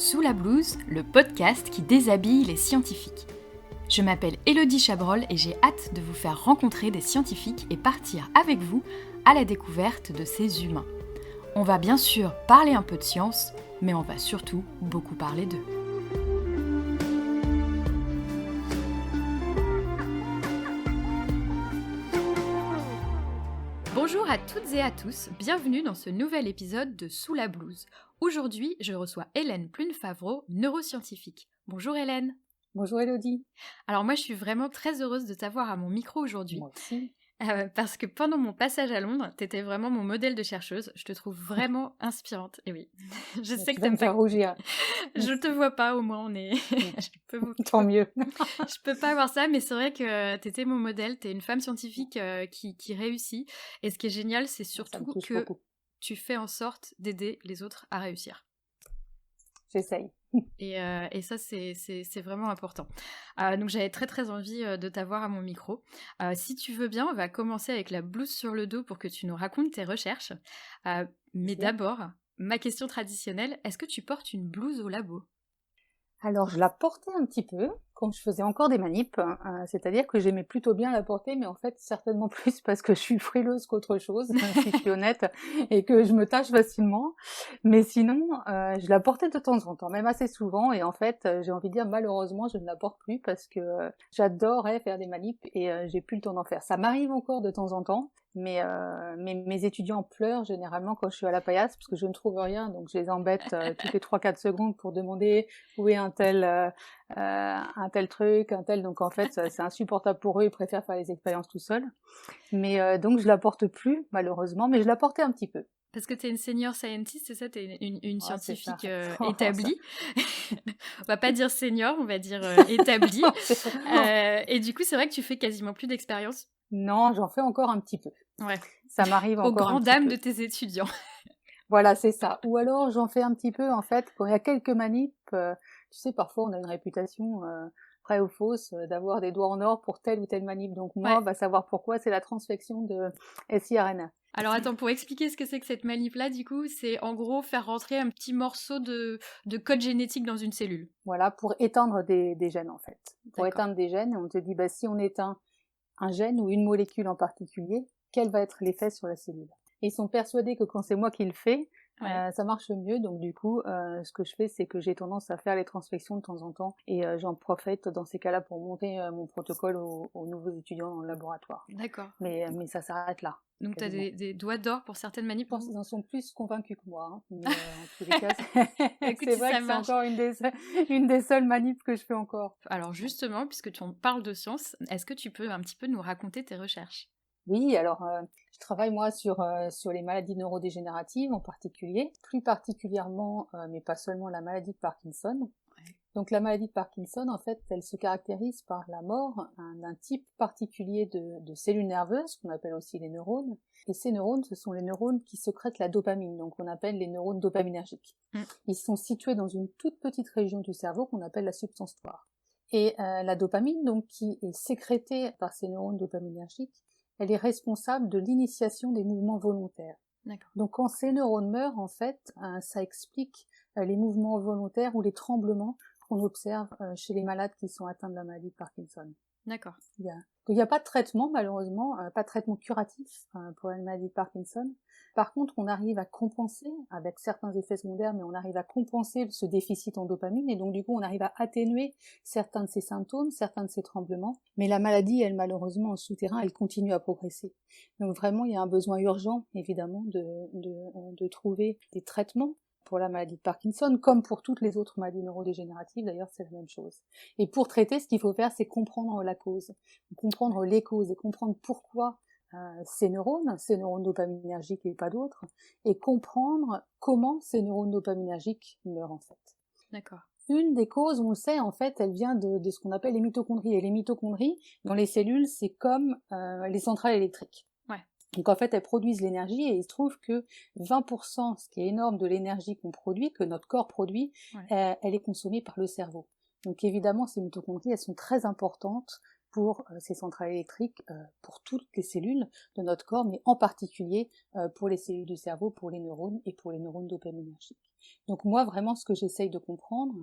Sous la blouse, le podcast qui déshabille les scientifiques. Je m'appelle Élodie Chabrol et j'ai hâte de vous faire rencontrer des scientifiques et partir avec vous à la découverte de ces humains. On va bien sûr parler un peu de science, mais on va surtout beaucoup parler d'eux. Bonjour à toutes et à tous, bienvenue dans ce nouvel épisode de Sous la blouse. Aujourd'hui, je reçois Hélène Plune-Favreau, neuroscientifique. Bonjour Hélène. Bonjour Élodie. Alors moi, je suis vraiment très heureuse de t'avoir à mon micro aujourd'hui. Moi aussi. Parce que pendant mon passage à Londres, t'étais vraiment mon modèle de chercheuse. Je te trouve vraiment inspirante. Et oui, je sais que t'aimes pas. Rougir. Je te vois pas, au moins on est. Tant mieux. Je peux pas avoir ça, mais c'est vrai que t'étais mon modèle. T'es une femme scientifique qui réussit. Et ce qui est génial, c'est surtout que tu fais en sorte d'aider les autres à réussir. J'essaye. Et ça, c'est vraiment important. Donc j'avais très très envie de t'avoir à mon micro. Si tu veux bien, on va commencer avec la blouse sur le dos pour que tu nous racontes tes recherches. Mais d'abord, ma question traditionnelle, est-ce que tu portes une blouse au labo ? Alors, je la portais un petit peu quand je faisais encore des manips, c'est-à-dire que j'aimais plutôt bien la porter, mais en fait, certainement plus parce que je suis frileuse qu'autre chose, si je suis honnête, et que je me tâche facilement. Mais sinon, je la portais de temps en temps, même assez souvent, et en fait, j'ai envie de dire, malheureusement, je ne la porte plus parce que j'adorais faire des manips et j'ai plus le temps d'en faire. Ça m'arrive encore de temps en temps, mais mes étudiants pleurent généralement quand je suis à la paillasse parce que je ne trouve rien, donc je les embête toutes les 3-4 secondes pour demander où est un tel truc, un tel, donc en fait c'est insupportable pour eux, ils préfèrent faire les expériences tout seuls. Mais donc je la porte plus malheureusement, mais je la portais un petit peu. Parce que tu es une senior scientist, c'est ça, tu es une scientifique ça. établie. On va pas dire senior, on va dire établie. Et du coup, c'est vrai que tu fais quasiment plus d'expérience. Non, j'en fais encore un petit peu. Ouais. Ça m'arrive encore au grand dam de tes étudiants. Voilà, c'est ça. Ou alors j'en fais un petit peu en fait quand il y a quelques manips. Tu sais, parfois on a une réputation vraie ou fausse d'avoir des doigts en or pour telle ou telle manip. Donc moi, va savoir pourquoi, c'est la transfection de siRNA. Alors attends, pour expliquer ce que c'est que cette manip-là, du coup, c'est en gros faire rentrer un petit morceau de code génétique dans une cellule. Voilà, pour éteindre des gènes en fait. Pour éteindre des gènes, et on te dit, si on éteint un gène ou une molécule en particulier, quel va être l'effet sur la cellule ? Et ils sont persuadés que quand c'est moi qui le fais, ça marche mieux. Donc du coup, ce que je fais, c'est que j'ai tendance à faire les transfections de temps en temps. Et j'en profite dans ces cas-là pour monter mon protocole aux nouveaux étudiants dans le laboratoire. D'accord. Mais ça s'arrête là. Donc tu as des doigts d'or pour certaines manips. Je pense qu'ils en sont plus convaincus que moi. Hein. Mais en tous les cas, c'est vrai que c'est encore une des seules manips que je fais encore. Alors justement, puisque tu en parles de science, est-ce que tu peux un petit peu nous raconter tes recherches ? Oui, alors je travaille moi sur les maladies neurodégénératives en particulier, plus particulièrement, mais pas seulement la maladie de Parkinson. Ouais. Donc la maladie de Parkinson, en fait, elle se caractérise par la mort d'un type particulier de cellules nerveuses, qu'on appelle aussi les neurones. Et ces neurones, ce sont les neurones qui sécrètent la dopamine, donc on appelle les neurones dopaminergiques. Ils sont situés dans une toute petite région du cerveau qu'on appelle la substantoire. Et la dopamine, donc, qui est sécrétée par ces neurones dopaminergiques, elle est responsable de l'initiation des mouvements volontaires. D'accord. Donc quand ces neurones meurent, en fait, ça explique les mouvements volontaires ou les tremblements qu'on observe chez les malades qui sont atteints de la maladie de Parkinson. D'accord. Il n'y a pas de traitement, malheureusement, pas de traitement curatif pour la maladie de Parkinson. Par contre, on arrive à compenser, avec certains effets secondaires, mais on arrive à compenser ce déficit en dopamine, et donc du coup, on arrive à atténuer certains de ces symptômes, certains de ces tremblements. Mais la maladie, elle, malheureusement, en souterrain, elle continue à progresser. Donc vraiment, il y a un besoin urgent, évidemment, de trouver des traitements pour la maladie de Parkinson, comme pour toutes les autres maladies neurodégénératives, d'ailleurs, c'est la même chose. Et pour traiter, ce qu'il faut faire, c'est comprendre la cause, comprendre les causes et comprendre pourquoi ces neurones dopaminergiques et pas d'autres, et comprendre comment ces neurones dopaminergiques meurent en fait. D'accord. Une des causes, on le sait, en fait, elle vient de ce qu'on appelle les mitochondries. Et les mitochondries, dans les cellules, c'est comme les centrales électriques. Ouais. Donc en fait, elles produisent l'énergie, et il se trouve que 20%, ce qui est énorme, de l'énergie qu'on produit, que notre corps produit, elle est consommée par le cerveau. Donc évidemment, ces mitochondries, elles sont très importantes pour ces centrales électriques, pour toutes les cellules de notre corps, mais en particulier pour les cellules du cerveau, pour les neurones et pour les neurones dopaminergiques. Donc moi, vraiment, ce que j'essaye de comprendre,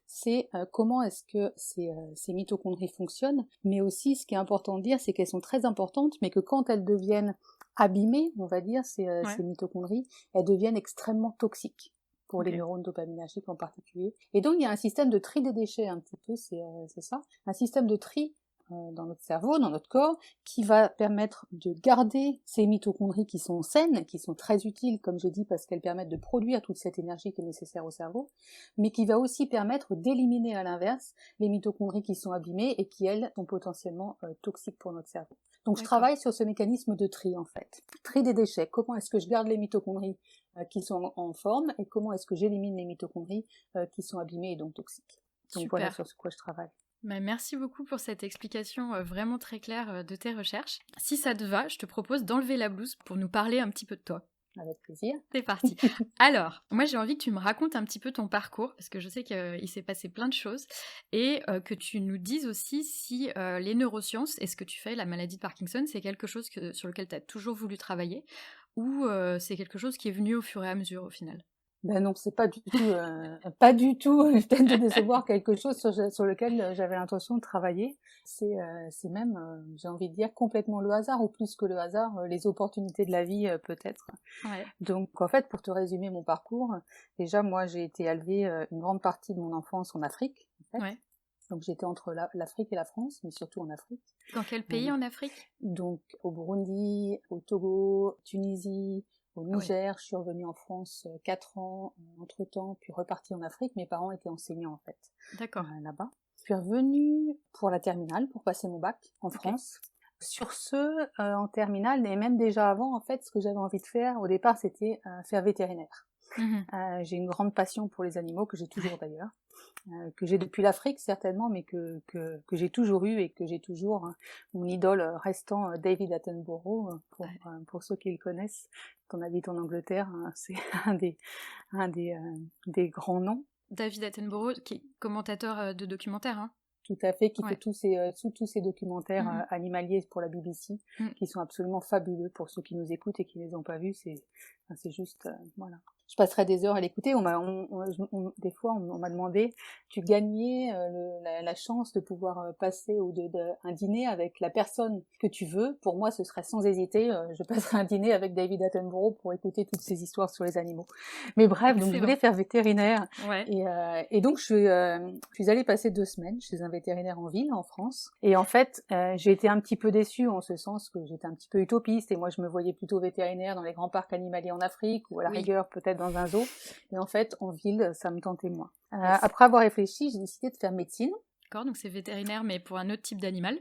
c'est comment est-ce que ces mitochondries fonctionnent, mais aussi, ce qui est important de dire, c'est qu'elles sont très importantes, mais que quand elles deviennent abîmées, on va dire, ces mitochondries, elles deviennent extrêmement toxiques pour les neurones dopaminergiques en particulier. Et donc, il y a un système de tri des déchets, un petit peu, c'est ça, un système de tri dans notre cerveau, dans notre corps, qui va permettre de garder ces mitochondries qui sont saines, qui sont très utiles, comme j'ai dit, parce qu'elles permettent de produire toute cette énergie qui est nécessaire au cerveau, mais qui va aussi permettre d'éliminer à l'inverse les mitochondries qui sont abîmées et qui, elles, sont potentiellement toxiques pour notre cerveau. Donc je travaille sur ce mécanisme de tri, en fait. Tri des déchets. Comment est-ce que je garde les mitochondries qui sont en forme, et comment est-ce que j'élimine les mitochondries qui sont abîmées et donc toxiques. Donc voilà sur quoi je travaille. Merci beaucoup pour cette explication vraiment très claire de tes recherches. Si ça te va, je te propose d'enlever la blouse pour nous parler un petit peu de toi. Avec plaisir. C'est parti. Alors, moi j'ai envie que tu me racontes un petit peu ton parcours, parce que je sais qu'il s'est passé plein de choses, et que tu nous dises aussi si les neurosciences et ce que tu fais, la maladie de Parkinson, c'est quelque chose sur lequel tu as toujours voulu travailler, ou c'est quelque chose qui est venu au fur et à mesure au final. Ben non, c'est pas du tout, peut-être de décevoir quelque chose sur lequel j'avais l'intention de travailler. C'est même, j'ai envie de dire, complètement le hasard, ou plus que le hasard, les opportunités de la vie peut-être. Ouais. Donc en fait, pour te résumer mon parcours, déjà moi j'ai été élevée une grande partie de mon enfance en Afrique. En fait. Ouais. Donc j'étais entre l'Afrique et la France, mais surtout en Afrique. Dans quel pays en Afrique ? Donc au Burundi, au Togo, Tunisie, au Niger. Je suis revenue en France 4 ans entre-temps, puis repartie en Afrique. Mes parents étaient enseignants en fait. D'accord. Là-bas. Je suis revenue pour la terminale, pour passer mon bac en France. Sur ce, en terminale, et même déjà avant, en fait, ce que j'avais envie de faire au départ, c'était faire vétérinaire. J'ai une grande passion pour les animaux, que j'ai toujours d'ailleurs, que j'ai depuis l'Afrique certainement, mais que j'ai toujours eu, et que j'ai toujours, mon idole restant David Attenborough, pour ceux qui le connaissent. Quand on habite en Angleterre, c'est un des grands noms. David Attenborough, qui est commentateur de documentaires, hein. Tout à fait, qui fait tous ces documentaires animaliers pour la BBC, qui sont absolument fabuleux pour ceux qui nous écoutent et qui ne les ont pas vus. C'est juste, voilà. Je passerai des heures à l'écouter. Des fois, on m'a demandé, tu gagnais la chance de pouvoir passer un dîner avec la personne que tu veux. Pour moi, ce serait sans hésiter, je passerai un dîner avec David Attenborough pour écouter toutes ces histoires sur les animaux. Mais bref, donc je voulais faire vétérinaire. Ouais. Et donc je suis allée passer 2 semaines chez un vétérinaire en ville, en France. Et en fait, j'ai été un petit peu déçue, en ce sens que j'étais un petit peu utopiste, et moi je me voyais plutôt vétérinaire dans les grands parcs animaliers en Afrique, ou à la rigueur peut-être dans un zoo. Et en fait, en ville, ça me tentait moins. Après avoir réfléchi, j'ai décidé de faire médecine. D'accord, donc c'est vétérinaire, mais pour un autre type d'animal.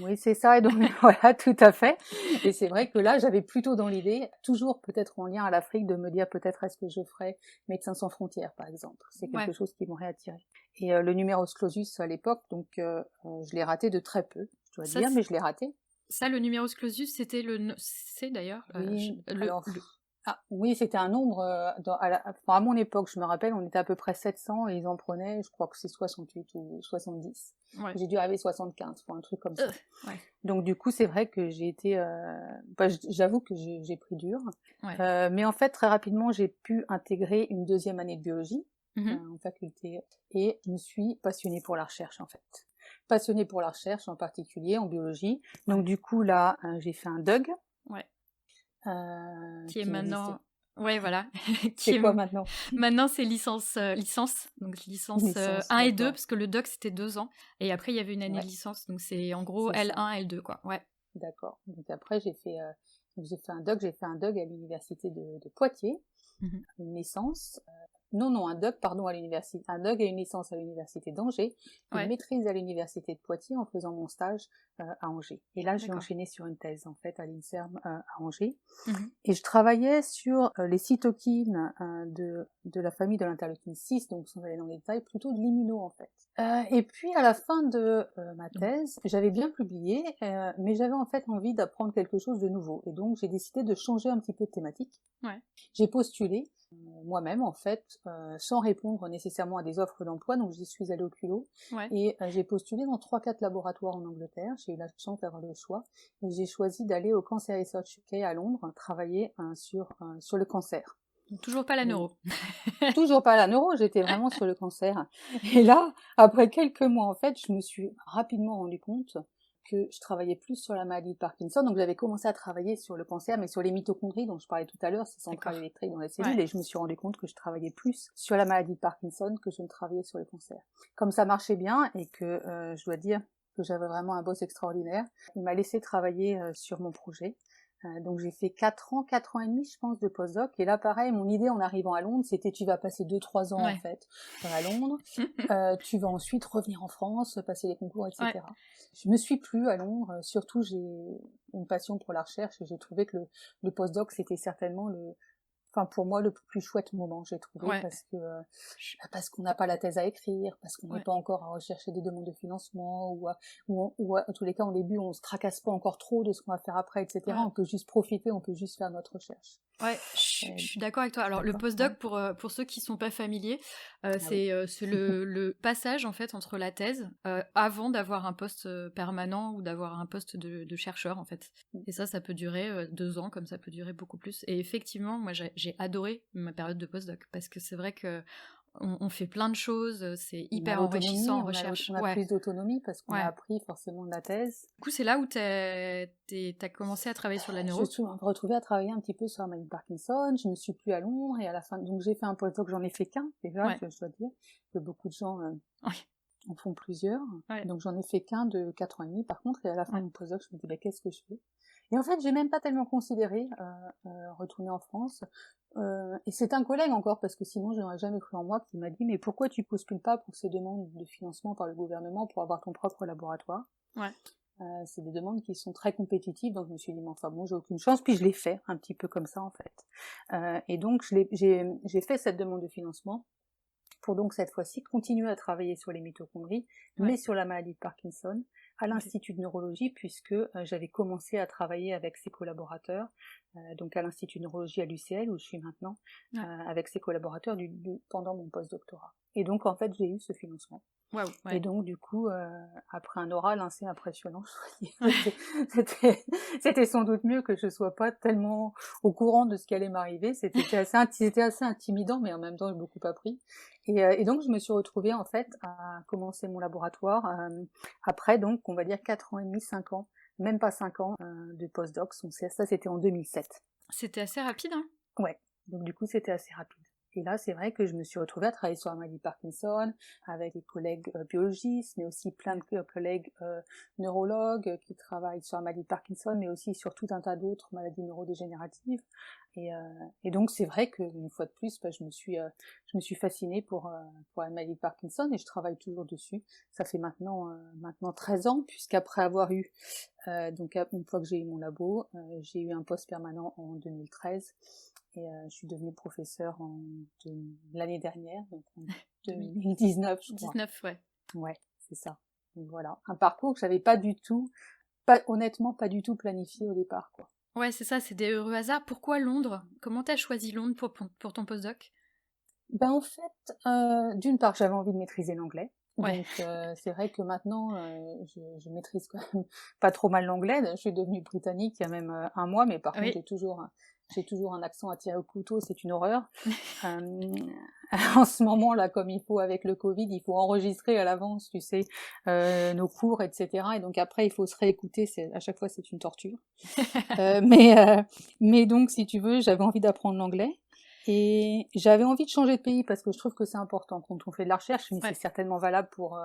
Oui, c'est ça, et donc voilà, tout à fait. Et c'est vrai que là, j'avais plutôt dans l'idée, toujours peut-être en lien à l'Afrique, de me dire peut-être est-ce que je ferais Médecins sans frontières, par exemple. C'est quelque chose qui m'aurait attiré. Et le numerus clausus à l'époque, donc je l'ai raté de très peu, je dois dire, mais je l'ai raté. Ça, le numerus clausus, c'était c'est d'ailleurs... Oui, c'était un nombre, à mon époque, je me rappelle, on était à peu près 700 et ils en prenaient, je crois que c'est 68 ou 70. Ouais. J'ai dû arriver 75 pour un truc comme ça. Ouais. Donc du coup, c'est vrai que j'ai été... j'avoue que j'ai pris dur. Ouais. Mais en fait, très rapidement, j'ai pu intégrer une 2e année de biologie en faculté. Et je me suis passionnée pour la recherche, en fait. Passionnée pour la recherche, en particulier en biologie. Donc du coup, là, j'ai fait un DUG. Ouais. Qui est maintenant... Ouais, voilà. C'est quoi maintenant ? Maintenant, c'est licence, donc licence 1 et 2, parce que le doc, c'était 2 ans. Et après, il y avait une année de licence, donc c'est en gros L1, L2, quoi. Ouais. D'accord. Donc après, j'ai fait un doc à l'université de Poitiers, une licence... Non, un DUG, pardon, à l'université. Un DUG et une licence à l'université d'Angers, une maîtrise à l'université de Poitiers en faisant mon stage à Angers. Et là, j'ai enchaîné sur une thèse, en fait, à l'INSERM à Angers. Et je travaillais sur les cytokines de la famille de l'interleukine 6, donc sans aller dans les détails, plutôt de l'immuno, en fait. Et puis, à la fin de ma thèse, j'avais bien publié, mais j'avais en fait envie d'apprendre quelque chose de nouveau. Et donc, j'ai décidé de changer un petit peu de thématique. Ouais. J'ai postulé moi-même, en fait, sans répondre nécessairement à des offres d'emploi, donc j'y suis allée au culot, et j'ai postulé dans 3-4 laboratoires en Angleterre, j'ai eu la chance d'avoir le choix, et j'ai choisi d'aller au Cancer Research UK à Londres, travailler sur le cancer. Toujours pas la neuro. Toujours pas la neuro, j'étais vraiment sur le cancer. Et là, après quelques mois, en fait, je me suis rapidement rendu compte que je travaillais plus sur la maladie de Parkinson. Donc j'avais commencé à travailler sur le cancer, mais sur les mitochondries dont je parlais tout à l'heure, ces centrales électriques dans les cellules, et je me suis rendu compte que je travaillais plus sur la maladie de Parkinson que je ne travaillais sur le cancer. Comme ça marchait bien, et que je dois dire que j'avais vraiment un boss extraordinaire, il m'a laissé travailler sur mon projet. Donc j'ai fait 4 ans et demi, je pense, de postdoc. Et là, pareil, mon idée en arrivant à Londres, c'était tu vas passer 2-3 ans, en fait, à Londres. Tu vas ensuite revenir en France, passer les concours, etc. Je me suis plu à Londres. Surtout, j'ai une passion pour la recherche et j'ai trouvé que le postdoc, c'était certainement pour moi, le plus chouette moment, j'ai trouvé, parce qu'on n'a pas la thèse à écrire, parce qu'on n'est pas encore à rechercher des demandes de financement, ou en tous les cas, au début, on se tracasse pas encore trop de ce qu'on va faire après, etc. On peut juste profiter, on peut juste faire notre recherche. Ouais, je suis d'accord avec toi. Alors, le postdoc, pour ceux qui sont pas familiers, c'est le passage, en fait, entre la thèse, avant d'avoir un poste permanent ou d'avoir un poste de chercheur, en fait. Et ça peut durer 2 ans, comme ça peut durer beaucoup plus. Et effectivement, moi, j'ai adoré ma période de postdoc, parce que c'est vrai que on fait plein de choses, c'est hyper enrichissant en recherche. On a plus d'autonomie parce qu'on a appris forcément de la thèse. Du coup, c'est là où t'as commencé à travailler sur la neuro. Je me suis retrouvée à travailler un petit peu sur la maladie de Parkinson, je me suis plu à Londres, et à la fin, donc j'ai fait un postdoc, j'en ai fait qu'un, déjà, je dois dire, que beaucoup de gens en font plusieurs. Donc j'en ai fait qu'un de 4 ans et demi, par contre, et à la fin de mon postdoc, je me dis, qu'est-ce que je fais? Et en fait, j'ai même pas tellement considéré retourner en France. Et c'est un collègue encore, parce que sinon je n'aurais jamais cru en moi, qui m'a dit, mais pourquoi tu postules pas pour ces demandes de financement par le gouvernement pour avoir ton propre laboratoire? C'est des demandes qui sont très compétitives, donc je me suis dit, mais enfin bon, j'ai aucune chance, puis je l'ai fait, un petit peu comme ça en fait. Et donc j'ai fait cette demande de financement, pour donc cette fois-ci continuer à travailler sur les mitochondries, mais sur la maladie de Parkinson, à l'Institut de neurologie, puisque j'avais commencé à travailler avec ses collaborateurs, donc à l'Institut de neurologie à l'UCL, où je suis maintenant, avec ses collaborateurs pendant mon post-doctorat. Et donc en fait, j'ai eu ce financement. Et donc du coup, après un oral assez impressionnant, c'était sans doute mieux que je sois pas tellement au courant de ce qui allait m'arriver. C'était assez intimidant, mais en même temps j'ai beaucoup appris. Et donc je me suis retrouvée en fait à commencer mon laboratoire après, donc on va dire 4 ans et demi, 5 ans, même pas 5 ans de postdoc. Ça c'était en 2007. C'était assez rapide, hein? Ouais, donc du coup c'était assez rapide. Et là, c'est vrai que je me suis retrouvée à travailler sur la maladie de Parkinson, avec des collègues biologistes, mais aussi plein de collègues neurologues qui travaillent sur la maladie de Parkinson, mais aussi sur tout un tas d'autres maladies neurodégénératives. Et donc, c'est vrai qu'une fois de plus, je me suis fascinée pour la maladie de Parkinson, et je travaille toujours dessus. Ça fait maintenant 13 ans, puisqu'après avoir eu, donc une fois que j'ai eu mon labo, j'ai eu un poste permanent en 2013. Et je suis devenue professeure l'année dernière, donc en 2019, je crois. 19, Ouais, c'est ça. Donc voilà, un parcours que j'avais honnêtement, pas du tout planifié au départ, quoi. Ouais, c'est ça, c'est des heureux hasards. Pourquoi Londres? Comment t'as choisi Londres pour ton postdoc? En fait, d'une part, j'avais envie de maîtriser l'anglais. Donc c'est vrai que maintenant, je maîtrise quand même pas trop mal l'anglais. Je suis devenue britannique il y a même 1 mois, mais par contre, j'ai toujours un accent à tirer au couteau, c'est une horreur. En ce moment là, comme il faut avec le Covid, il faut enregistrer à l'avance, tu sais, nos cours, etc. Et donc après, il faut se réécouter. À chaque fois, c'est une torture. Mais donc, si tu veux, j'avais envie d'apprendre l'anglais. Et j'avais envie de changer de pays parce que je trouve que c'est important quand on fait de la recherche, mais c'est certainement valable pour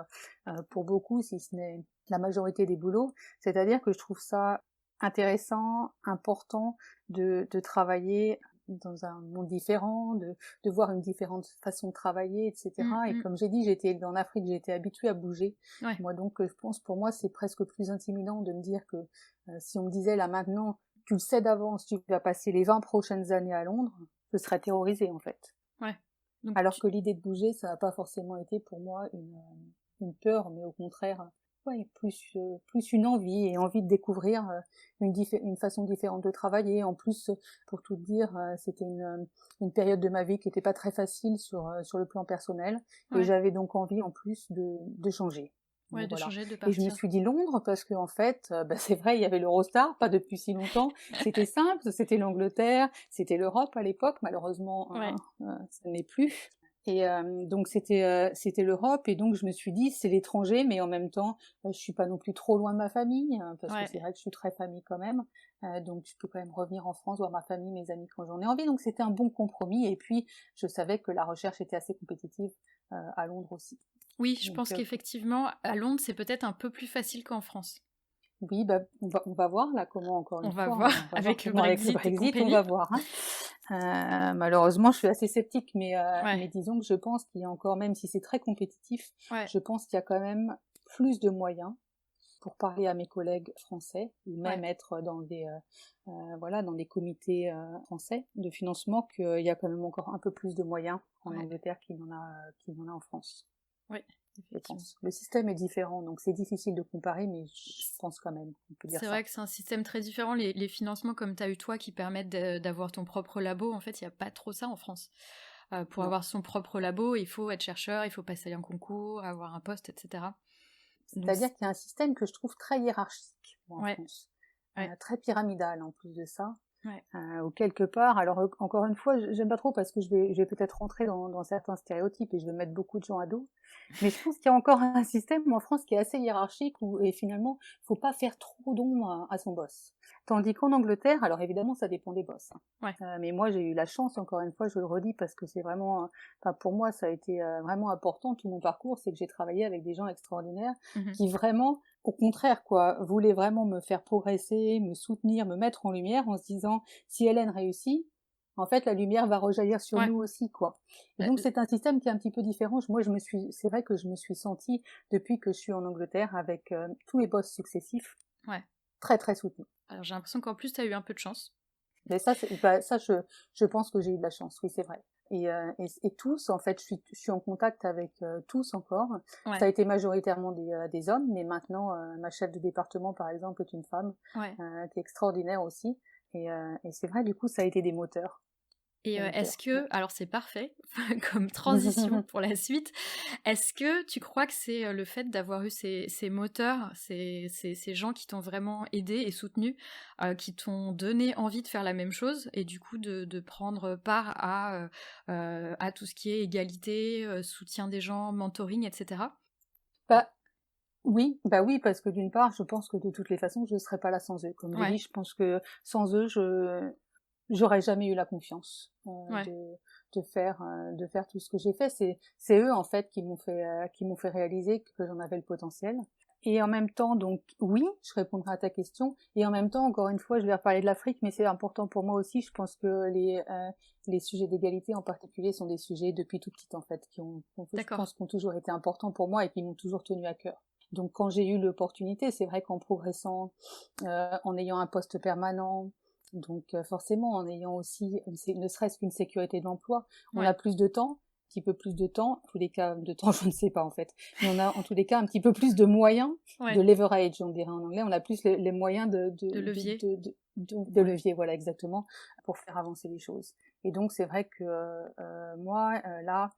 beaucoup, si ce n'est la majorité des boulots. C'est-à-dire que je trouve ça intéressant, important de travailler dans un monde différent, de voir une différente façon de travailler, etc. Et comme j'ai dit, j'ai été élevée en Afrique, j'ai été habituée à bouger. Moi, donc, je pense, pour moi, c'est presque plus intimidant de me dire que si on me disait là maintenant, tu le sais d'avance, tu vas passer les 20 prochaines années à Londres, je serais terrorisée en fait. Donc, alors que l'idée de bouger, ça n'a pas forcément été pour moi une peur, mais au contraire ouais, plus une envie et envie de découvrir une façon différente de travailler. En plus, pour tout dire, c'était une période de ma vie qui n'était pas très facile sur le plan personnel, et Ouais, j'avais donc envie en plus de changer. ouais, Donc de voilà. changer, de Et je me partir. suis dit Londres parce que en fait, c'est vrai, il y avait l'Eurostar, pas depuis si longtemps. C'était simple, c'était l'Angleterre, c'était l'Europe à l'époque. Malheureusement, Ouais, ça n'est plus. Et donc c'était l'Europe, et donc je me suis dit c'est l'étranger, mais en même temps je suis pas non plus trop loin de ma famille, hein, parce que ouais. c'est vrai que je suis très famille quand même, donc je peux quand même revenir en France voir ma famille, mes amis quand j'en ai envie, donc c'était un bon compromis. Et puis je savais que la recherche était assez compétitive à Londres aussi. Oui, je Donc pense qu'effectivement, à Londres, c'est peut-être un peu plus facile qu'en France. oui, bah, on va voir là comment, encore On une va fois, voir hein, on va voir avec le comment avec le Brexit et Brexit, on compagnie. va voir, hein. Malheureusement, je suis assez sceptique, mais Ouais, disons que je pense qu'il y a encore, même si c'est très compétitif, ouais, je pense qu'il y a quand même plus de moyens pour parler à mes collègues français, ou ouais. même être voilà, dans des comités français de financement, qu'il y a quand même encore un peu plus de moyens en Ouais, Angleterre qu'il y en a en France, ouais, je effectivement. pense. Le système est différent, donc c'est difficile de comparer, mais je pense quand même qu'on peut dire C'est ça. vrai que c'est un système très différent. Les financements comme tu as eu toi qui permettent d'avoir ton propre labo, en fait, il n'y a pas trop ça en France. Pour Non. avoir son propre labo, il faut être chercheur, il faut passer un concours, avoir un poste, etc. Donc, C'est-à-dire qu'il y a un système que je trouve très hiérarchique, moi, en ouais, France. ouais, Très pyramidal en plus de ça. ouais, Ou quelque part, alors encore une fois, j'aime pas trop parce que je vais peut-être rentrer dans certains stéréotypes et je vais mettre beaucoup de gens à dos, mais je pense qu'il y a encore un système en France qui est assez hiérarchique où, et finalement, faut pas faire trop d'ombre à son boss. Tandis qu'en Angleterre, alors évidemment, ça dépend des boss, hein. ouais. Mais moi, j'ai eu la chance, encore une fois, je le redis parce que c'est vraiment, enfin, pour moi, ça a été vraiment important tout mon parcours, c'est que j'ai travaillé avec des gens extraordinaires Mhm. qui vraiment, au contraire, quoi, voulaient vraiment me faire progresser, me soutenir, me mettre en lumière en se disant, si Hélène réussit, en fait, la lumière va rejaillir sur Ouais. nous aussi, quoi. Et Euh, donc, c'est un système qui est un petit peu différent. Moi, c'est vrai que je me suis sentie, depuis que je suis en Angleterre, avec tous les boss successifs, ouais. très, très soutenus. Alors j'ai l'impression qu'en plus, tu as eu un peu de chance. Mais ça, je pense que j'ai eu de la chance, oui, c'est vrai. Et tous, en fait, je suis en contact avec tous encore. Ça Ouais, a été majoritairement des hommes, mais maintenant, ma chef de département, par exemple, est une femme, ouais. qui est extraordinaire aussi. Et c'est vrai, du coup, ça a été des moteurs. Et Des est-ce moteurs, ouais. que, alors c'est parfait comme transition pour la suite, est-ce que tu crois que c'est le fait d'avoir eu ces moteurs, ces gens qui t'ont vraiment aidé et soutenu, qui t'ont donné envie de faire la même chose et du coup de prendre part à tout ce qui est égalité, soutien des gens, mentoring, etc. Bah, oui, bah oui, parce que d'une part, je pense que de toutes les façons, je ne serais pas là sans eux. Comme j'ai dit, Ouais, je pense que sans eux, j'aurais jamais eu la confiance ouais, de faire tout ce que j'ai fait. C'est eux en fait qui m'ont fait réaliser que j'en avais le potentiel. Et en même temps, donc oui, je répondrai à ta question. Et en même temps, encore une fois, je vais reparler de l'Afrique, mais c'est important pour moi aussi. Je pense que les sujets d'égalité en particulier sont des sujets depuis tout petit en fait, je d'accord. pense, qui ont toujours été importants pour moi et qui m'ont toujours tenu à cœur. Donc quand j'ai eu l'opportunité, c'est vrai qu'en progressant, en ayant un poste permanent, donc forcément en ayant aussi, ne serait-ce qu'une sécurité de l'emploi, on Ouais, a plus de temps, un petit peu plus de temps, en tous les cas de temps je ne sais pas en fait, mais on a en tous les cas un petit peu plus de moyens, de ouais, leverage on dirait en anglais, on a plus les moyens de levier. de Ouais, levier, voilà exactement, pour faire avancer les choses. Et donc c'est vrai que moi, là,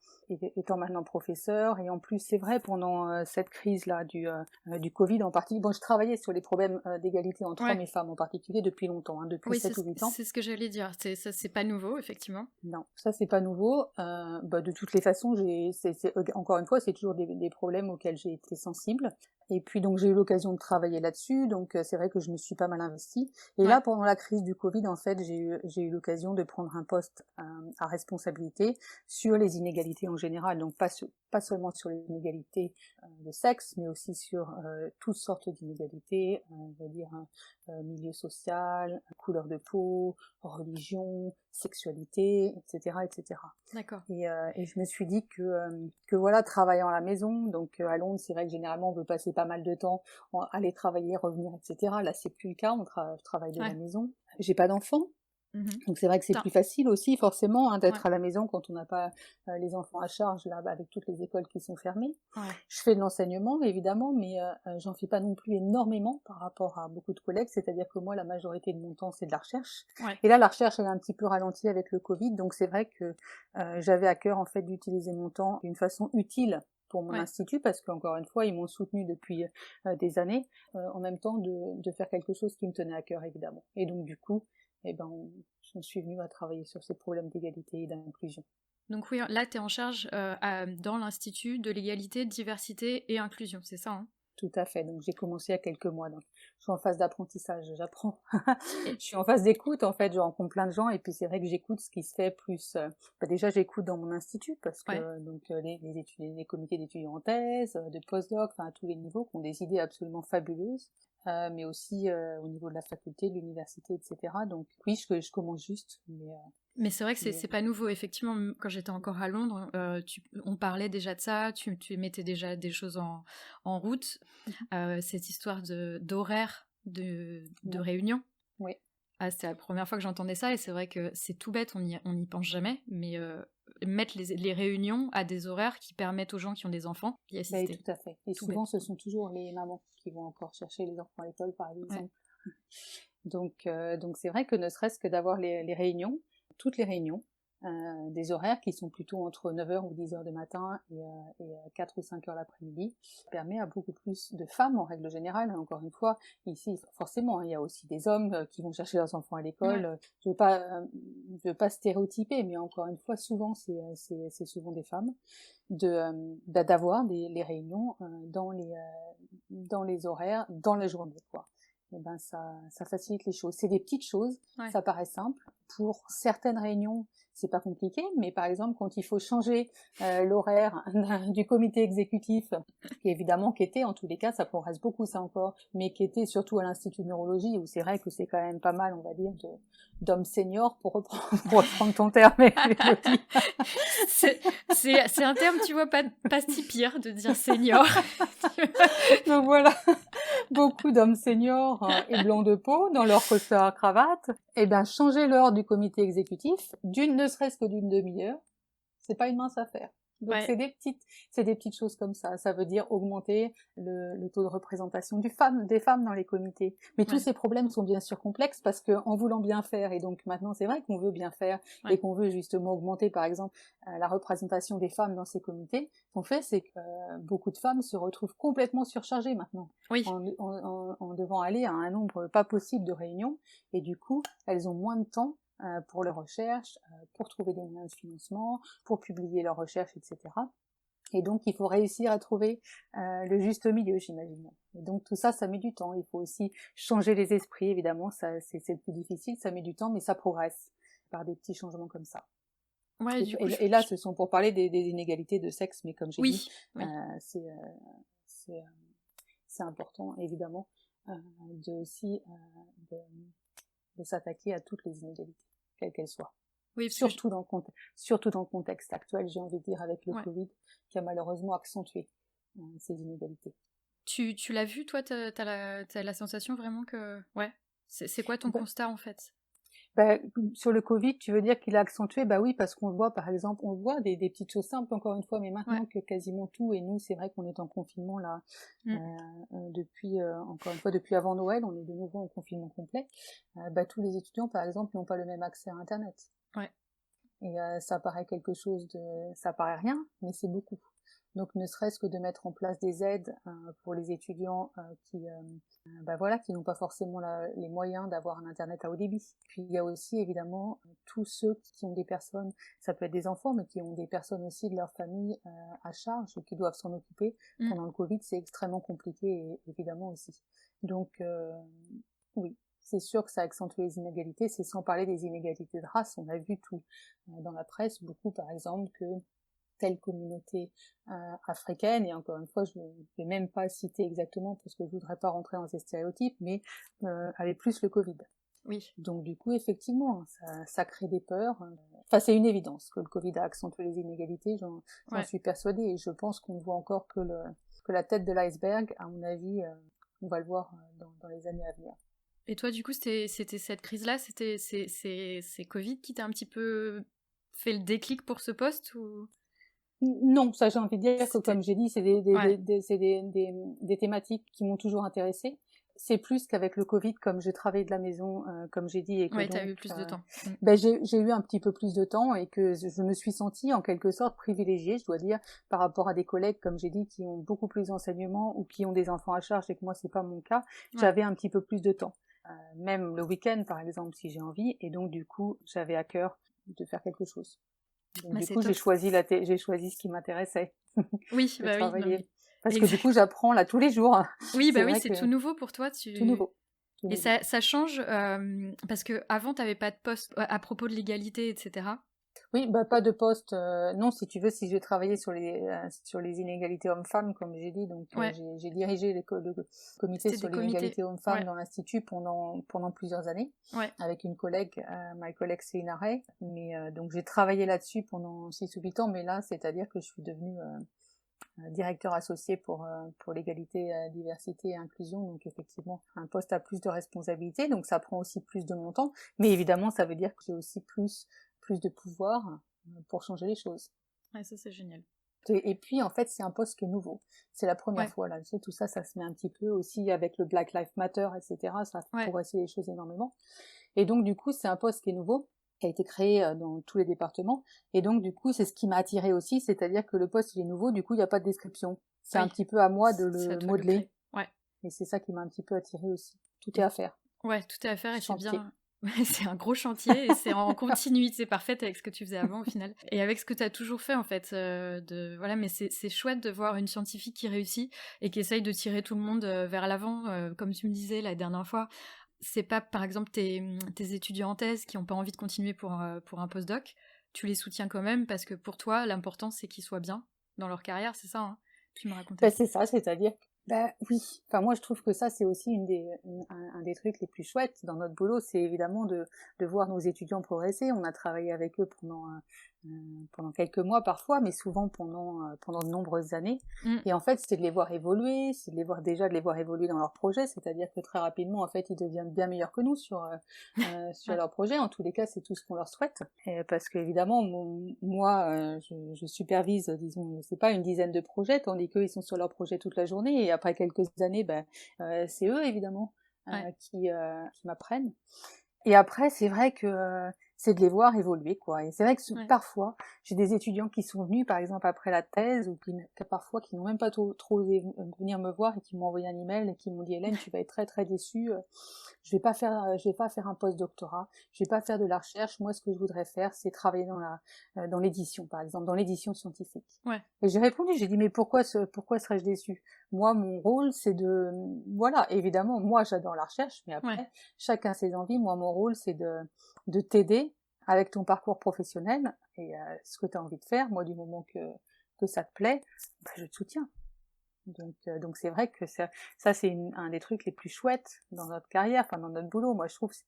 étant maintenant professeur, et en plus c'est vrai pendant cette crise-là du Covid en particulier, bon je travaillais sur les problèmes d'égalité entre hommes ouais. et femmes en particulier depuis longtemps, hein, depuis Oui, 7 ou 8 ans. c'est ce que j'allais dire. Ça, c'est pas nouveau, effectivement. Non, ça c'est pas nouveau. Bah, de toutes les façons, encore une fois, c'est toujours des problèmes auxquels j'ai été sensible. Et puis donc j'ai eu l'occasion de travailler là-dessus, donc c'est vrai que je me suis pas mal investie. Et Ouais, là, pendant la crise du Covid, en fait, j'ai eu l'occasion de prendre un poste à responsabilité sur les inégalités en général, donc pas seulement sur les inégalités de sexe, mais aussi sur toutes sortes d'inégalités, je veux dire milieu social, couleur de peau, religion, sexualité, etc., etc. d'accord. Et je me suis dit que voilà, travaillant à la maison, donc à Londres, c'est vrai que généralement on veut passer pas mal de temps, aller travailler, revenir, etc. Là, c'est plus le cas, je travaille de la Ouais, maison. J'ai pas d'enfants, Donc c'est vrai que c'est plus facile aussi forcément d'être à la maison quand on n'a pas les enfants à charge là avec toutes les écoles qui sont fermées. Je fais de l'enseignement évidemment, mais j'en fais pas non plus énormément par rapport à beaucoup de collègues, c'est-à-dire que moi la majorité de mon temps c'est de la recherche. Et là la recherche elle a un petit peu ralenti avec le Covid, donc c'est vrai que j'avais à cœur en fait d'utiliser mon temps d'une façon utile pour mon institut, parce qu'encore une fois ils m'ont soutenu depuis des années, en même temps de faire quelque chose qui me tenait à cœur évidemment. Et donc du coup j'en suis venue à travailler sur ces problèmes d'égalité et d'inclusion. Donc oui, là, tu es en charge dans l'Institut de l'égalité, diversité et inclusion, c'est ça, hein? Tout à fait, donc j'ai commencé il y a quelques mois, donc je suis en phase d'apprentissage, j'apprends. Je suis en phase d'écoute, en fait, je rencontre plein de gens, et puis c'est vrai que j'écoute ce qui se fait plus... déjà, j'écoute dans mon institut, parce que donc les comités d'étudiants en thèse, de postdoc, enfin à tous les niveaux, qui ont des idées absolument fabuleuses, mais aussi au niveau de la faculté, de l'université, etc. Donc oui, je commence juste, mais c'est vrai que c'est pas nouveau. Effectivement, quand j'étais encore à Londres, on parlait déjà de ça, tu mettais déjà des choses en route. Cette histoire d'horaire de réunion. Oui. C'était la première fois que j'entendais ça, et c'est vrai que c'est tout bête, on n'y pense jamais, mais mettre les réunions à des horaires qui permettent aux gens qui ont des enfants d'y assister. Tout à fait. Et tout souvent, ce sont toujours les mamans qui vont encore chercher les enfants à l'école, par exemple. Donc c'est vrai que ne serait-ce que d'avoir les réunions, toutes les réunions, des horaires qui sont plutôt entre 9h ou 10h du matin et 4 ou 5h l'après-midi, permet à beaucoup plus de femmes en règle générale. Encore une fois, ici forcément il y a aussi des hommes qui vont chercher leurs enfants à l'école. Je veux pas stéréotyper, mais encore une fois souvent c'est souvent des femmes, d'avoir les réunions dans les horaires, dans la journée, quoi. Et ça facilite les choses. C'est des petites choses, ça paraît simple. Pour certaines réunions, c'est pas compliqué, mais par exemple, quand il faut changer l'horaire du comité exécutif, qui évidemment qu'était, en tous les cas, ça progresse beaucoup ça encore, mais qui était surtout à l'Institut de neurologie, où c'est vrai que c'est quand même pas mal, on va dire, d'hommes seniors, pour reprendre ton terme, Élodie. C'est un terme, tu vois, pas si pire de dire senior. Donc voilà, beaucoup d'hommes seniors et blancs de peau dans leur costard à cravate. Et changer l'heure du comité exécutif, ne serait-ce que d'une demi-heure, c'est pas une mince affaire. Donc c'est des petites choses comme ça. Ça veut dire augmenter le taux de représentation des femmes dans les comités. Mais tous ces problèmes sont bien sûr complexes, parce que en voulant bien faire, et donc maintenant c'est vrai qu'on veut bien faire et qu'on veut justement augmenter par exemple la représentation des femmes dans ces comités, ce qu'on fait c'est que beaucoup de femmes se retrouvent complètement surchargées maintenant, en devant aller à un nombre pas possible de réunions, et du coup elles ont moins de temps pour leurs recherches, pour trouver des moyens de financement, pour publier leurs recherches, etc. Et donc, il faut réussir à trouver le juste milieu, j'imagine. Et donc, tout ça, ça met du temps. Il faut aussi changer les esprits, évidemment. Ça, c'est le plus difficile, ça met du temps, mais ça progresse par des petits changements comme ça. Et là, ce sont pour parler des inégalités de sexe, mais comme j'ai dit, c'est important, évidemment, de s'attaquer à toutes les inégalités, quelles qu'elles soient. Surtout dans le contexte actuel, j'ai envie de dire, avec le Covid, qui a malheureusement accentué ces inégalités. Tu l'as vu, toi, t'as la sensation vraiment que... C'est quoi ton constat, en fait? Sur le Covid, tu veux dire qu'il a accentué? Oui, parce qu'on voit, par exemple, des petites choses simples, encore une fois, mais maintenant que quasiment tout, et nous, c'est vrai qu'on est en confinement, là, depuis, encore une fois, depuis avant Noël, on est de nouveau en confinement complet. Tous les étudiants, par exemple, n'ont pas le même accès à Internet. Et ça paraît ça paraît rien, mais c'est beaucoup. Donc ne serait-ce que de mettre en place des aides pour les étudiants qui n'ont pas forcément les moyens d'avoir un internet à haut débit. Puis il y a aussi évidemment tous ceux qui ont des personnes, ça peut être des enfants, mais qui ont des personnes aussi de leur famille à charge ou qui doivent s'en occuper. Pendant le Covid, c'est extrêmement compliqué, évidemment aussi. Donc oui. C'est sûr que ça accentue les inégalités, c'est sans parler des inégalités de race. On a vu tout dans la presse, beaucoup par exemple, que telle communauté africaine, et encore une fois, je ne vais même pas citer exactement parce que je voudrais pas rentrer dans ces stéréotypes, mais avait plus le Covid. Oui. Donc du coup, effectivement, ça crée des peurs. Enfin, c'est une évidence que le Covid a accentué les inégalités, j'en suis persuadée, et je pense qu'on ne voit encore que la tête de l'iceberg. À mon avis, on va le voir dans les années à venir. Et toi, du coup, c'était cette crise-là, c'est Covid qui t'a un petit peu fait le déclic pour ce poste ou... Non, ça j'ai envie de dire que C'était... comme j'ai dit, c'est Ouais, des thématiques qui m'ont toujours intéressée. C'est plus qu'avec le Covid, comme je travaille de la maison, comme j'ai dit, et que ouais, t'as donc eu plus de temps. j'ai eu un petit peu plus de temps et que je me suis sentie en quelque sorte privilégiée, je dois dire, par rapport à des collègues, comme j'ai dit, qui ont beaucoup plus d'enseignements ou qui ont des enfants à charge et que moi c'est pas mon cas. Ouais. J'avais un petit peu plus de temps, même le week-end par exemple si j'ai envie, et donc du coup j'avais à cœur de faire quelque chose. Donc Bah, du c'est coup, top. j'ai choisi ce qui m'intéressait Oui, de bah oui, non travailler. mais... Parce que du coup, Exact. j'apprends là tous les jours. Oui, C'est bah oui, vrai c'est que tout nouveau pour toi. tout nouveau, tout Et nouveau. ça change parce que avant, t'avais pas de poste à propos de l'égalité, etc. Oui, bah pas de poste. Non, si tu veux, si j'ai travaillé sur les inégalités hommes-femmes, comme j'ai dit, donc Ouais, j'ai dirigé le comité c'était sur des les comités. inégalités hommes-femmes Ouais, dans l'institut pendant plusieurs années, ouais. avec une collègue, ma collègue Céline Ray. Mais donc j'ai travaillé là-dessus pendant 6 ou 8 ans, mais là, c'est-à-dire que je suis devenue directeur associé pour l'égalité, diversité et inclusion, donc effectivement un poste à plus de responsabilité, donc ça prend aussi plus de mon temps, mais évidemment ça veut dire que j'ai aussi plus de pouvoir pour changer les choses. Ouais, ça c'est génial. Et puis en fait c'est un poste qui est nouveau, c'est la première Ouais, fois là, tu sais, tout ça ça se met un petit peu aussi avec le Black Lives Matter, etc., ça a ouais, progressé les choses énormément, et donc du coup c'est un poste qui est nouveau, qui a été créé dans tous les départements, et donc du coup c'est ce qui m'a attiré aussi, c'est-à-dire que le poste il est nouveau, du coup il n'y a pas de description, c'est un oui. petit peu à moi de C'est à le toi de le modeler, créer. Ouais. et c'est ça qui m'a un petit peu attiré aussi. Tout est Et- à faire, Ouais, tout est à faire et c'est chantier. bien. Ouais, c'est un gros chantier et c'est en continuité parfaite avec ce que tu faisais avant au final. Et avec ce que tu as toujours fait en fait. Voilà, mais c'est chouette de voir une scientifique qui réussit et qui essaye de tirer tout le monde vers l'avant. Comme tu me disais la dernière fois, c'est pas par exemple tes étudiants en thèse qui n'ont pas envie de continuer pour un postdoc. Tu les soutiens quand même parce que pour toi, l'important c'est qu'ils soient bien dans leur carrière, c'est ça, hein, tu me racontais. Ben, c'est ça, c'est-à-dire, ben oui, enfin moi je trouve que ça c'est aussi un des trucs les plus chouettes dans notre boulot, c'est évidemment de voir nos étudiants progresser. On a travaillé avec eux pendant quelques mois parfois, mais souvent pendant de nombreuses années. Mm. Et en fait, c'est de les voir évoluer, c'est de les voir évoluer dans leurs projets, c'est-à-dire que très rapidement, en fait, ils deviennent bien meilleurs que nous sur Ouais. leurs projets. En tous les cas, c'est tout ce qu'on leur souhaite. Et parce qu'évidemment, moi, je supervise, disons, je sais pas, une dizaine de projets, tandis qu'eux, ils sont sur leur projet toute la journée. Et après quelques années, ben, c'est eux, évidemment, Ouais. qui m'apprennent. Et après, c'est vrai que c'est de les voir évoluer, quoi. Et c'est vrai que Ouais. parfois, j'ai des étudiants qui sont venus, par exemple, après la thèse, ou parfois qui n'ont même pas trop osé venir me voir et qui m'ont envoyé un email et qui m'ont dit Hélène, tu vas être très très déçue. Je vais pas faire un post-doctorat. Je vais pas faire de la recherche. Moi, ce que je voudrais faire, c'est travailler dans l'édition, par exemple, dans l'édition scientifique. Ouais. Et j'ai répondu, j'ai dit mais pourquoi serais-je déçue? Moi, mon rôle, c'est voilà, évidemment, moi, j'adore la recherche, mais Ouais. après, chacun ses envies. Moi, mon rôle, c'est de t'aider avec ton parcours professionnel et ce que tu as envie de faire. Moi, du moment que ça te plaît, bah, je te soutiens. Donc c'est vrai que ça c'est un des trucs les plus chouettes dans notre carrière, enfin dans notre boulot. Moi, je trouve, c'est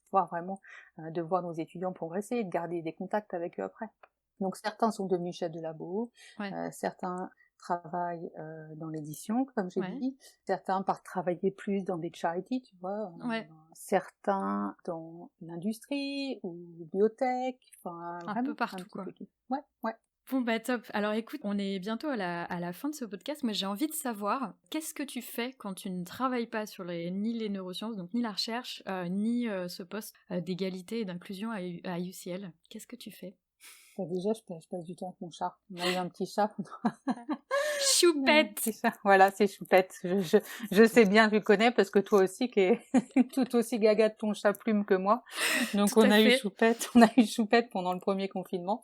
de voir nos étudiants progresser et de garder des contacts avec eux après. Donc certains sont devenus chefs de labo, Ouais. certains travaillent dans l'édition, comme j'ai Ouais. dit, certains partent travailler plus dans des charities, tu vois, Ouais. certains dans l'industrie ou biotech, enfin Un peu vraiment un partout, petit quoi. peu tout. Ouais, ouais. Bon, bah top. Alors écoute, on est bientôt à la fin de ce podcast, mais j'ai envie de savoir, qu'est-ce que tu fais quand tu ne travailles pas sur ni les neurosciences, donc ni la recherche, ni ce poste d'égalité et d'inclusion à UCL? Qu'est-ce que tu fais? Bah, déjà, je passe du temps avec mon chat. On a eu un petit chat. Choupette! C'est ça. Voilà, c'est Choupette. Je sais bien, je le connais parce que toi aussi, qui est tout aussi gaga de ton chat plume que moi. Donc, Tout à fait. On a eu Choupette pendant le premier confinement.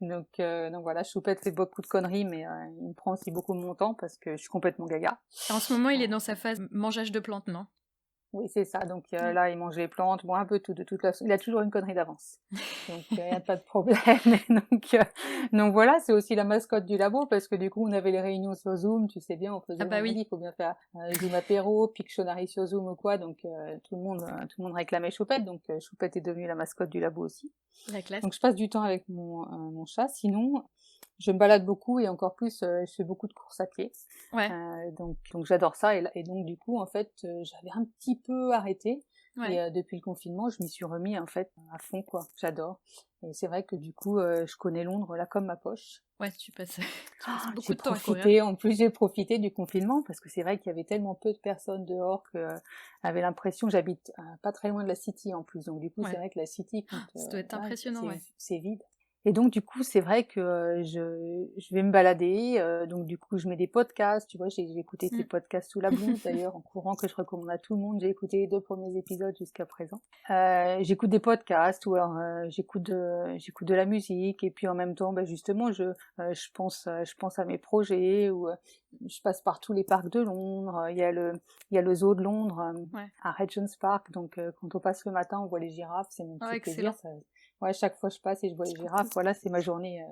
Donc voilà, Choupette fait beaucoup de conneries, mais il me prend aussi beaucoup de mon temps parce que je suis complètement gaga. En ce moment, Euh, il est dans sa phase mangeage de plantes, non? oui, c'est ça. Donc Ouais. là, il mange les plantes, bon, un peu tout, de toute façon. Il a toujours une connerie d'avance. Donc il n'y a pas de problème. Et donc voilà, c'est aussi la mascotte du labo parce que du coup, on avait les réunions sur Zoom, tu sais bien, Ah bah on a dit, oui, il faut bien faire Zoom apéro, Pictionary sur Zoom ou quoi. Donc tout le monde réclamait Choupette. Donc Choupette est devenue la mascotte du labo aussi. la classe. Donc je passe du temps avec mon chat. Sinon, je me balade beaucoup et encore plus, je fais beaucoup de courses à pied. Ouais, Donc j'adore ça et donc du coup en fait j'avais un petit peu arrêté Ouais. Et depuis le confinement, je m'y suis remis en fait à fond, quoi. J'adore. Et c'est vrai que du coup, je connais Londres là comme ma poche. Ouais, tu passes beaucoup J'ai de temps à courir. profité, en plus j'ai profité du confinement parce que c'est vrai qu'il y avait tellement peu de personnes dehors que j'avais l'impression, j'habite pas très loin de la City en plus, donc du coup c'est Ouais. vrai que la City, quand Ça doit être voilà, impressionnant, ouais. c'est vide. Et donc du coup c'est vrai que je vais me balader, donc du coup je mets des podcasts, tu vois, j'ai écouté tes podcasts sous la blouse d'ailleurs en courant que je recommande à tout le monde, j'ai écouté les 2 premiers épisodes jusqu'à présent. J'écoute des podcasts ou alors j'écoute de la musique et puis en même temps, justement je pense à mes projets ou je passe par tous les parcs de Londres. Il y a le zoo de Londres Ouais. à Regent's Park. Donc quand on passe le matin, on voit les girafes. C'est mon petit plaisir. Excellent. Ouais, chaque fois je passe et je vois les girafes. Cool. Voilà, c'est ma journée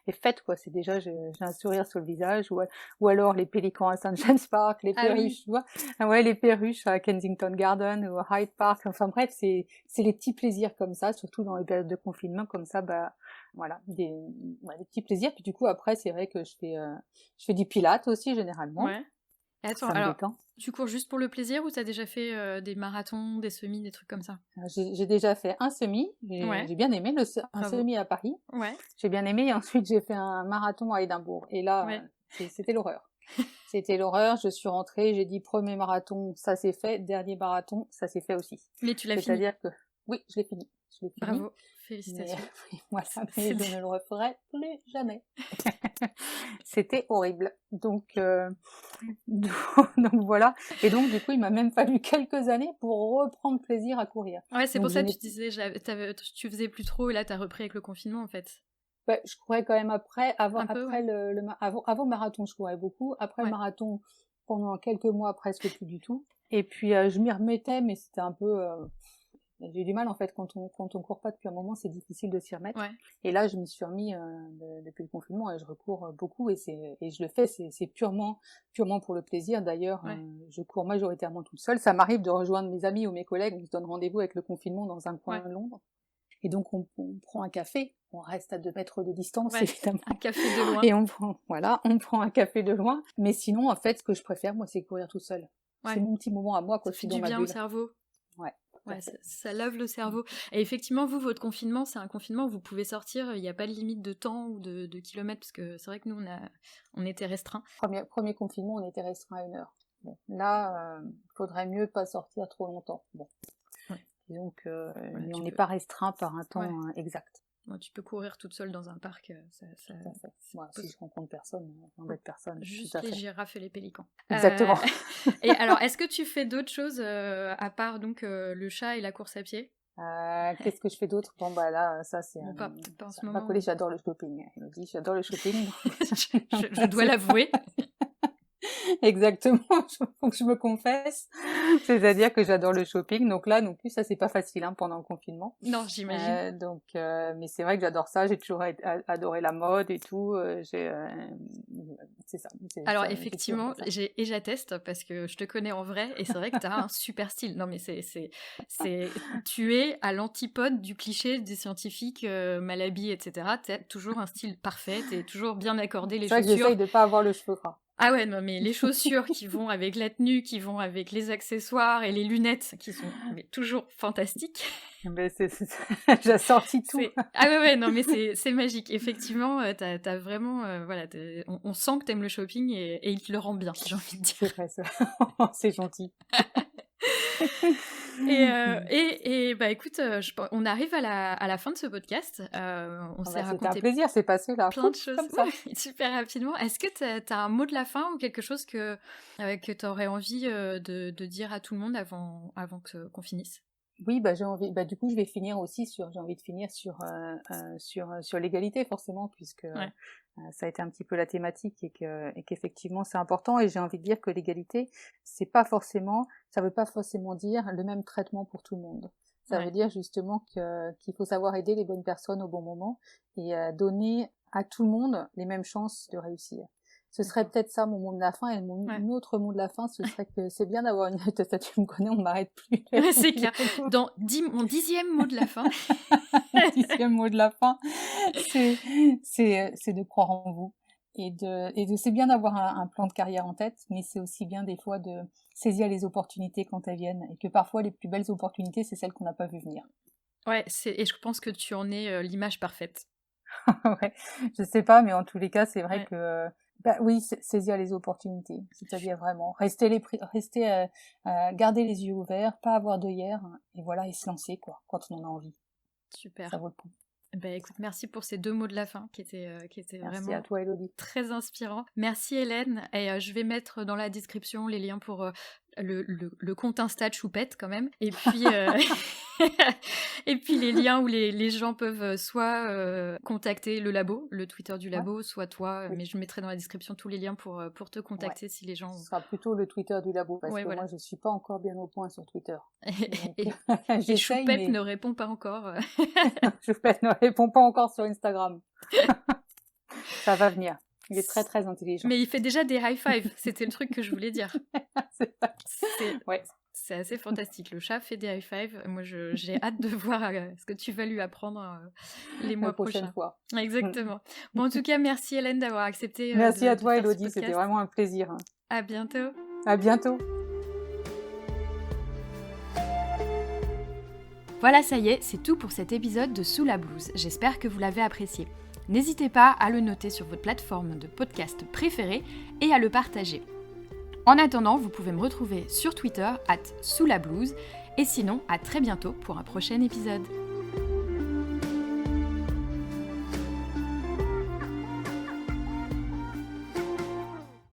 est faite, quoi. C'est déjà j'ai un sourire sur le visage. Ou alors les pélicans à St James Park, les perruches, tu vois. Ah ouais, les perruches à Kensington Garden ou à Hyde Park. Enfin bref, c'est les petits plaisirs comme ça, surtout dans les périodes de confinement comme ça. Voilà, des petits plaisirs. Puis du coup après, c'est vrai que je fais du pilates aussi généralement. Ouais. Et attends, Ça me alors, détend. tu cours juste pour le plaisir ou t'as déjà fait des marathons, des semis, des trucs comme ça? J'ai déjà fait un semi. Ouais. J'ai bien aimé un Bravo. semi à Paris. Ouais. J'ai bien aimé et ensuite j'ai fait un marathon à Édimbourg. Et là, Ouais. c'était l'horreur. C'était l'horreur. Je suis rentrée, j'ai dit premier marathon, ça s'est fait. Dernier marathon, ça s'est fait aussi. Mais tu l'as fini. C'est-à-dire que oui, je l'ai fini. Bravo, félicitations. Mais, voilà, mais je ne le referai plus jamais. C'était horrible. Donc voilà. Et donc du coup, il m'a même fallu quelques années pour reprendre plaisir à courir. Ouais, c'est Donc, pour ça que tu disais, tu faisais plus trop et là t'as repris avec le confinement en fait. Je courais quand même avant Ouais. le marathon, je courais beaucoup. Après le marathon, pendant quelques mois, presque plus du tout. Et puis je m'y remettais, mais c'était un peu j'ai eu du mal en fait quand on court pas depuis un moment, c'est difficile de s'y remettre. Ouais. Et là, je m'y suis remis depuis le confinement et je recours beaucoup et je le fais, c'est purement pour le plaisir. D'ailleurs, je cours majoritairement toute seule. Ça m'arrive de rejoindre mes amis ou mes collègues, on se donne rendez-vous avec le confinement dans un coin de Londres. Et donc on prend un café, on reste à 2 mètres de distance évidemment. Un café de loin. Et on prend un café de loin. Mais sinon, en fait, ce que je préfère, moi, c'est courir tout seul. Ouais. C'est mon petit moment à moi, quand je suis dans ma bulle. Ça fait du bien au cerveau. Ouais, ça lave le cerveau. Et effectivement, vous, votre confinement, c'est un confinement où vous pouvez sortir, il n'y a pas de limite de temps ou de kilomètres, parce que c'est vrai que nous, on était restreints. Premier confinement, on était restreint à 1 heure. Bon, là, faudrait mieux pas sortir trop longtemps. Bon. Ouais. Donc, mais on n'est pas restreint par un temps exact. Bon, tu peux courir toute seule dans un parc. Moi, si je rencontre personne, j'embête personne. Juste les girafes et les pélicans. Exactement. Et alors, est-ce que tu fais d'autres choses à part donc le chat et la course à pied? Qu'est-ce que je fais d'autre? Bon, là, ça, c'est pas en ce moment. J'adore le shopping. Elodie, j'adore le shopping. je dois l'avouer. Exactement, faut que je me confesse. C'est-à-dire que j'adore le shopping. Donc là, non plus, ça, c'est pas facile pendant le confinement. Non, j'imagine. Mais c'est vrai que j'adore ça. J'ai toujours adoré la mode et tout. C'est ça. Alors effectivement, j'atteste parce que je te connais en vrai et c'est vrai que tu as un super style. Non mais tu es à l'antipode du cliché des scientifiques mal habillés, etc. Tu as toujours un style parfait, tu es toujours bien accordé, les chaussures. C'est vrai que j'essaye de pas avoir le cheveu gras. Ah ouais, non, mais les chaussures qui vont avec la tenue, qui vont avec les accessoires et les lunettes qui sont toujours fantastiques. Mais j'ai sorti tout. Ah ouais, non, mais c'est magique. Effectivement, t'as vraiment, on sent que t'aimes le shopping et il te le rend bien, j'ai envie de dire. C'est vrai, ça. C'est gentil. Et écoute, on arrive à la fin de ce podcast. On s'est raconté. C'était un plaisir, c'est passé là. Plein de choses comme ça. Super rapidement. Est-ce que t'as un mot de la fin ou quelque chose que t'aurais envie de dire à tout le monde avant qu'on finisse? Oui, j'ai envie. Du coup, je vais finir aussi j'ai envie de finir sur l'égalité forcément, puisque ça a été un petit peu la thématique et qu'effectivement c'est important. Et j'ai envie de dire que l'égalité, ça veut pas forcément dire le même traitement pour tout le monde. Ça veut dire justement qu'il faut savoir aider les bonnes personnes au bon moment et donner à tout le monde les mêmes chances de réussir. Ce serait peut-être ça mon mot de la fin, et mon autre mot de la fin, ce serait que c'est bien d'avoir une... Ça, tu me connais, on m'arrête plus. C'est clair. Dans mon 10e mot de la fin. 10e mot de la fin, c'est de croire en vous. Et c'est bien d'avoir un plan de carrière en tête, mais c'est aussi bien des fois saisir les opportunités quand elles viennent, et que parfois les plus belles opportunités, c'est celles qu'on n'a pas vu venir. Ouais, et je pense que tu en es l'image parfaite. Ouais, je sais pas, mais en tous les cas, c'est vrai que oui, saisir les opportunités, c'est-à-dire vraiment garder les yeux ouverts, pas avoir d'œillères, et voilà, et se lancer quoi, quand on en a envie. Super. Ça vaut le coup. Écoute, merci pour ces 2 mots de la fin qui étaient Merci vraiment à toi, Élodie. très inspirants. Merci Hélène, et je vais mettre dans la description les liens pour le compte Insta de Choupette quand même, et puis et puis les liens où les gens peuvent soit contacter le labo, le Twitter du labo, soit toi, mais je mettrai dans la description tous les liens pour te contacter si les gens... Ce sera plutôt le Twitter du labo, parce que voilà. moi je suis pas encore bien au point sur Twitter. Et Choupette ne répond pas encore. Choupette ne répond pas encore sur Instagram. Ça va venir. Il est très très intelligent. Mais il fait déjà des high five, c'était le truc que je voulais dire. C'est assez fantastique. Le chat fait des high five. Moi, j'ai hâte de voir ce que tu vas lui apprendre les mois prochains. La prochaine fois. Exactement. Bon, en tout cas, merci Hélène d'avoir accepté. Merci à toi, Élodie. C'était vraiment un plaisir. À bientôt. À bientôt. Voilà, ça y est, c'est tout pour cet épisode de Sous la blouse. J'espère que vous l'avez apprécié. N'hésitez pas à le noter sur votre plateforme de podcast préférée et à le partager. En attendant, vous pouvez me retrouver sur Twitter @soulablouse, et sinon, à très bientôt pour un prochain épisode.